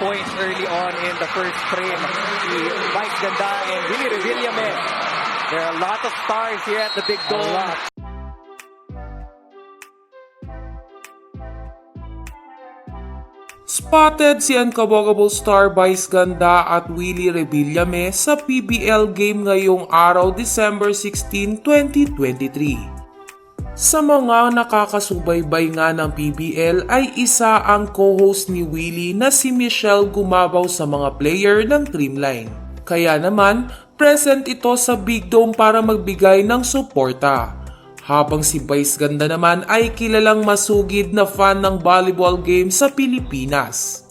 points early on in the first frame. Si Vice Ganda and Willie Revillame. There are a lot of stars here at the Big Dome. Spotted si uncoverable star Vice Ganda at Willie Revillame sa PBL game ngayong araw December 16, 2023. Sa mga nakakasubaybay nga ng PBL ay isa ang co-host ni Willie na si Michelle Gumabaw sa mga player ng Dreamline. Kaya naman, present ito sa Big Dome para magbigay ng suporta. Habang si Vice Ganda naman ay kilalang masugid na fan ng volleyball game sa Pilipinas.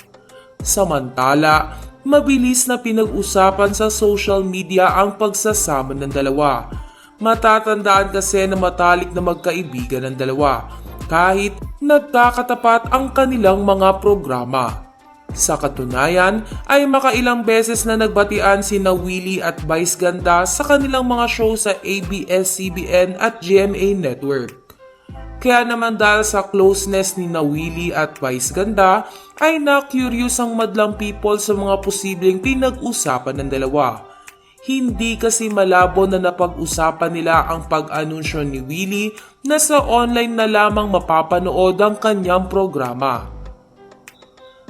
Samantala, mabilis na pinag-usapan sa social media ang pagsasama ng dalawa. Matatandaan kasi na matalik na magkaibigan ng dalawa kahit nagkakatapat ang kanilang mga programa. Sa katunayan ay makailang beses na nagbatian sina Willie at Vice Ganda sa kanilang mga show sa ABS-CBN at GMA Network. Kaya naman dahil sa closeness ni Willie at Vice Ganda ay na-curious ang madlang people sa mga posibleng pinag-usapan ng dalawa. Hindi kasi malabo na napag-usapan nila ang pag-anunsyo ni Willie na sa online na lamang mapapanood ang kanyang programa.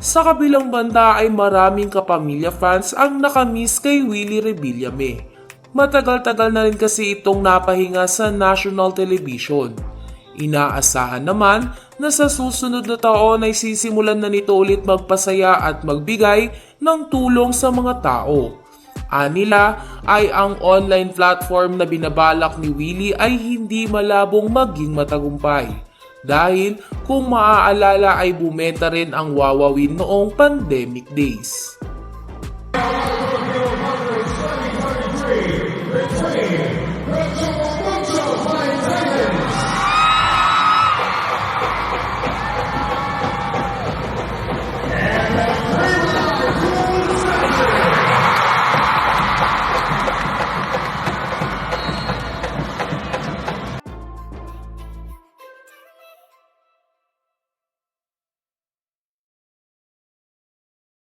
Sa kabilang banda ay maraming kapamilya fans ang nakamiss kay Willie Revillame. Matagal-tagal na rin kasi itong napahinga sa national television. Inaasahan naman na sa susunod na taon ay sisimulan na nito ulit magpasaya at magbigay ng tulong sa mga tao. Anila ay ang online platform na binabalak ni Willie ay hindi malabong maging matagumpay. Dahil kung maaalala ay bumenta rin ang Wawawin noong pandemic days.